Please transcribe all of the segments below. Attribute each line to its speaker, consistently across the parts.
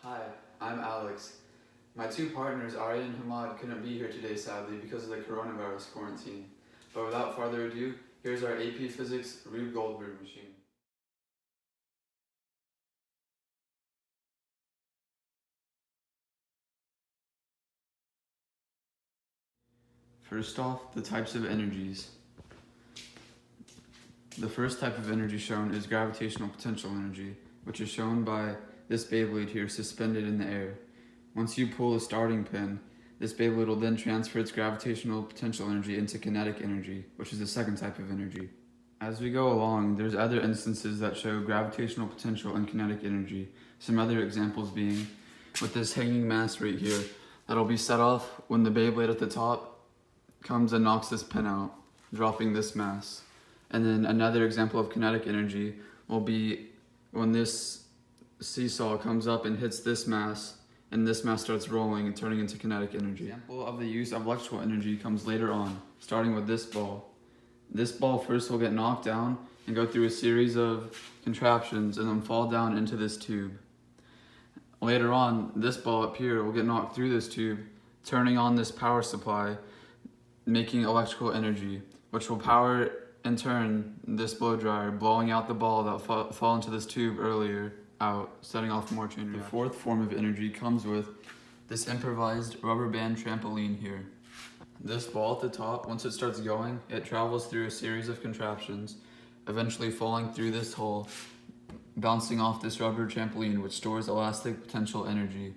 Speaker 1: Hi, I'm Alex. My two partners, Arya and Hamad, couldn't be here today sadly because of the coronavirus quarantine. But without further ado, here's our AP Physics Rube Goldberg machine. First off, the types of energies. The first type of energy shown is gravitational potential energy, which is shown by this Beyblade here suspended in the air. Once you pull the starting pin, this Beyblade will then transfer its gravitational potential energy into kinetic energy, which is the second type of energy. As we go along, there's other instances that show gravitational potential and kinetic energy. Some other examples being with this hanging mass right here that'll be set off when the Beyblade at the top comes and knocks this pin out, dropping this mass. And then another example of kinetic energy will be when this seesaw comes up and hits this mass, and this mass starts rolling and turning into kinetic energy. Example of the use of electrical energy comes later on, starting with this ball. This ball first will get knocked down and go through a series of contraptions and then fall down into this tube. Later on, this ball up here will get knocked through this tube, turning on this power supply, making electrical energy, which will power in turn this blow dryer, blowing out the ball that fell into this tube earlier out, setting off more chain reaction. The fourth form of energy comes with this improvised rubber band trampoline here. This ball at the top, once it starts going, it travels through a series of contraptions, eventually falling through this hole, bouncing off this rubber trampoline, which stores elastic potential energy.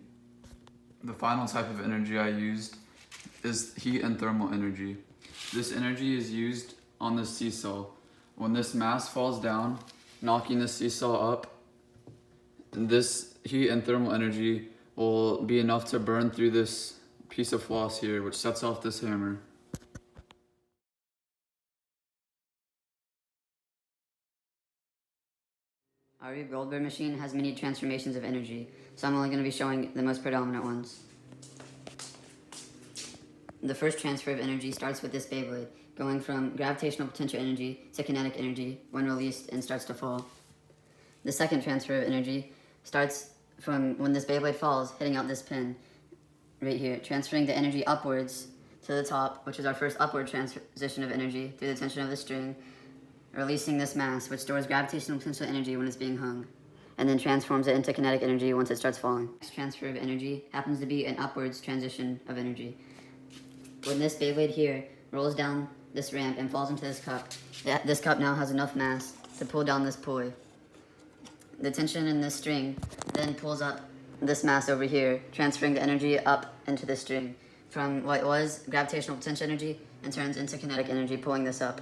Speaker 1: The final type of energy I used is heat and thermal energy. This energy is used on the seesaw. When this mass falls down, knocking the seesaw up, this heat and thermal energy will be enough to burn through this piece of floss here, which sets off this hammer.
Speaker 2: Our Rube Goldberg machine has many transformations of energy, so I'm only going to be showing the most predominant ones. The first transfer of energy starts with this Beyblade, going from gravitational potential energy to kinetic energy when released and starts to fall. The second transfer of energy starts from when this Beyblade falls, hitting out this pin right here, transferring the energy upwards to the top, which is our first upward transition of energy through the tension of the string, releasing this mass, which stores gravitational potential energy when it's being hung, and then transforms it into kinetic energy once it starts falling. Next transfer of energy happens to be an upwards transition of energy. When this Beyblade here rolls down this ramp and falls into this cup, this cup now has enough mass to pull down this pulley. The tension in this string then pulls up this mass over here, transferring the energy up into the string from what was gravitational potential energy and turns into kinetic energy, pulling this up.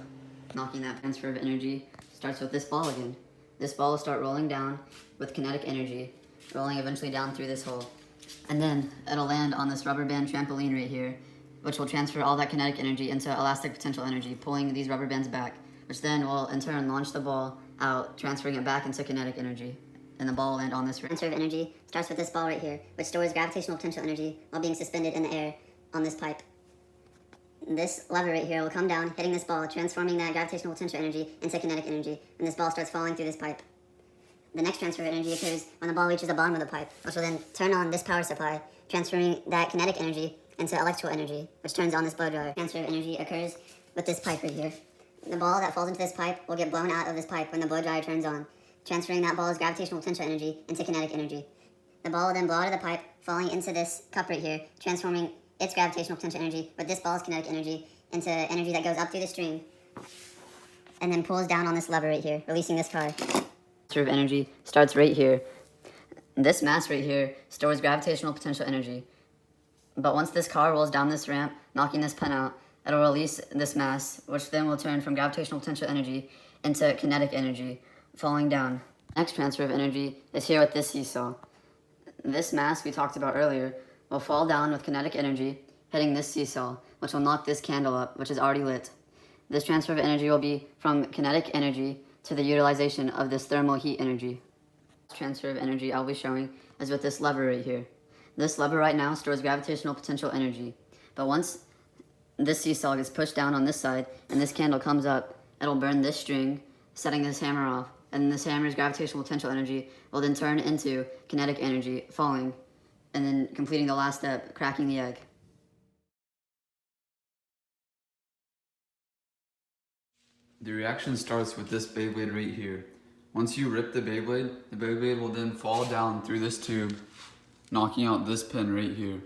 Speaker 2: Knocking that transfer of energy starts with this ball again. This ball will start rolling down with kinetic energy, rolling eventually down through this hole. And then it'll land on this rubber band trampoline right here, which will transfer all that kinetic energy into elastic potential energy, pulling these rubber bands back, which then will in turn launch the ball out, transferring it back into kinetic energy. And the ball will land on this
Speaker 3: transfer of energy starts with this ball right here, which stores gravitational potential energy while being suspended in the air on this pipe. This lever right here will come down, hitting this ball, transforming that gravitational potential energy into kinetic energy, and this ball starts falling through this pipe. The next transfer of energy occurs when the ball reaches the bottom of the pipe, which will then turn on this power supply, transferring that kinetic energy into electrical energy, which turns on this blow dryer. Transfer of energy occurs with this pipe right here. The ball that falls into this pipe will get blown out of this pipe when the blow dryer turns on, transferring that ball's gravitational potential energy into kinetic energy. The ball will then blow out of the pipe, falling into this cup right here, transforming its gravitational potential energy with this ball's kinetic energy into energy that goes up through the string and then pulls down on this lever right here, releasing this car.
Speaker 2: Transfer of energy starts right here. This mass right here stores gravitational potential energy. But once this car rolls down this ramp, knocking this pin out, it'll release this mass, which then will turn from gravitational potential energy into kinetic energy, falling down. Next transfer of energy is here with this seesaw. This mass we talked about earlier will fall down with kinetic energy, hitting this seesaw, which will knock this candle up, which is already lit. This transfer of energy will be from kinetic energy to the utilization of this thermal heat energy. Transfer of energy I'll be showing is with this lever right here. This lever right now stores gravitational potential energy, but once this seesaw gets pushed down on this side and this candle comes up, it'll burn this string, setting this hammer off, And this hammer's gravitational potential energy will then turn into kinetic energy, falling, and then completing the last step, cracking the egg.
Speaker 1: The reaction starts with this Beyblade right here. Once you rip the Beyblade will then fall down through this tube, knocking out this pin right here.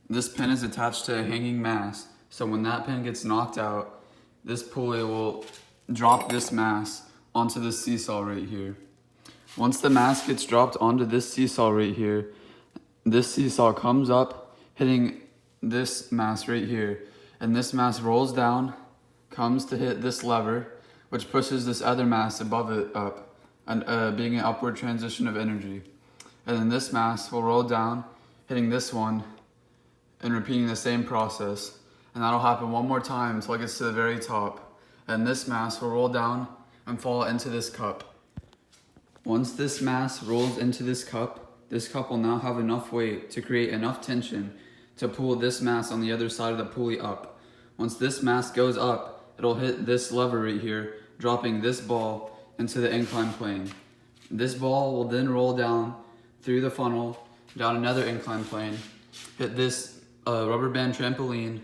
Speaker 1: This pin is attached to a hanging mass, so when that pin gets knocked out, this pulley will drop this mass onto this seesaw right here. Once the mass gets dropped onto this seesaw right here, this seesaw comes up, hitting this mass right here, and this mass rolls down, comes to hit this lever, which pushes this other mass above it up, and being an upward transition of energy. And then this mass will roll down, hitting this one, and repeating the same process. And that'll happen one more time until it gets to the very top. And this mass will roll down and fall into this cup. Once this mass rolls into this cup will now have enough weight to create enough tension to pull this mass on the other side of the pulley up. Once this mass goes up, it'll hit this lever right here, dropping this ball into the inclined plane. This ball will then roll down through the funnel, down another inclined plane, hit this rubber band trampoline,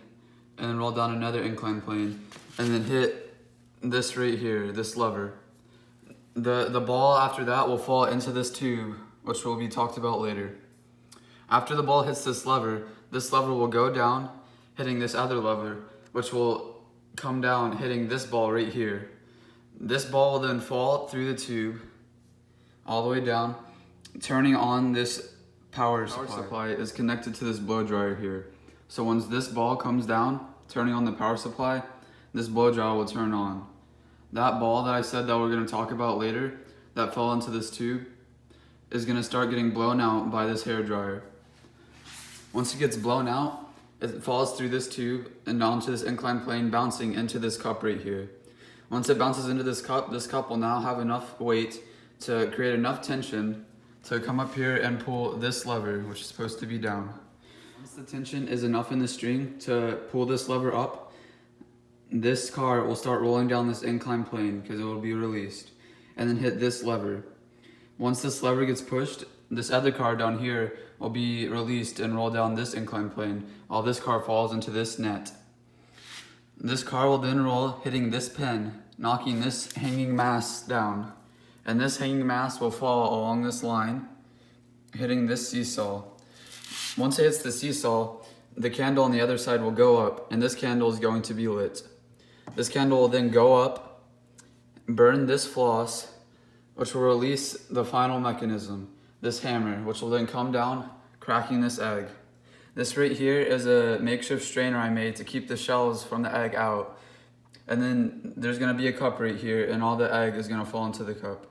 Speaker 1: and then roll down another inclined plane, and then hit this right here, this lever. The ball after that will fall into this tube, which will be talked about later. After the ball hits this lever will go down, hitting this other lever, which will come down, hitting this ball right here. This ball will then fall through the tube, all the way down, turning on this power supply is connected to this blow dryer here. So once this ball comes down, turning on the power supply, this blow dryer will turn on. That ball that I said that we're going to talk about later, that fell into this tube, is going to start getting blown out by this hair dryer. Once it gets blown out, it falls through this tube and onto this inclined plane, bouncing into this cup right here. Once it bounces into this cup will now have enough weight to create enough tension to come up here and pull this lever, which is supposed to be down. Once the tension is enough in the string to pull this lever up, this car will start rolling down this inclined plane because it will be released, and then hit this lever. Once this lever gets pushed, this other car down here will be released and roll down this inclined plane, while this car falls into this net. This car will then roll, hitting this pin, knocking this hanging mass down, and this hanging mass will fall along this line, hitting this seesaw. Once it hits the seesaw, the candle on the other side will go up, and this candle is going to be lit. This candle will then go up, burn this floss, which will release the final mechanism, this hammer, which will then come down, cracking this egg. This right here is a makeshift strainer I made to keep the shells from the egg out. And then there's gonna be a cup right here, and all the egg is gonna fall into the cup.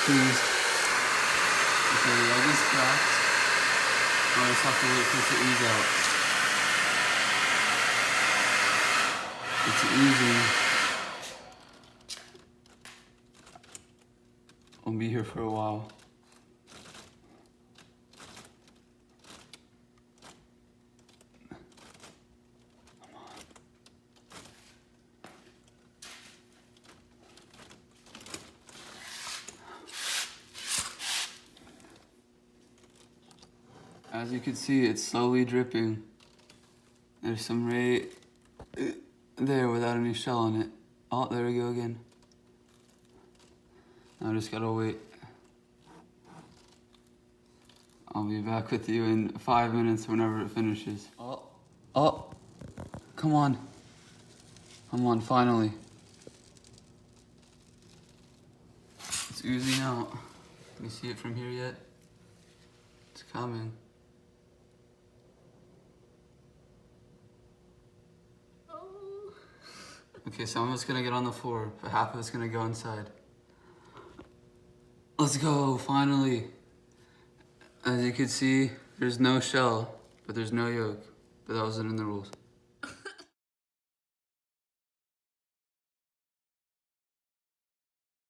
Speaker 1: Please. Okay, the egg is cracked. I just have to wait for it to ease out. It's easy. I'll be here for a while. As you can see, it's slowly dripping. There's some right there without any shell on it. Oh, there we go again. I just gotta wait. I'll be back with you in 5 minutes whenever it finishes. Oh, come on. Come on, finally. It's oozing out. Can you see it from here yet? It's coming. Okay, some of it's gonna get on the floor, but half of it's gonna go inside. Let's go, finally. As you can see, there's no shell. but there's no yoke. But that wasn't in the rules.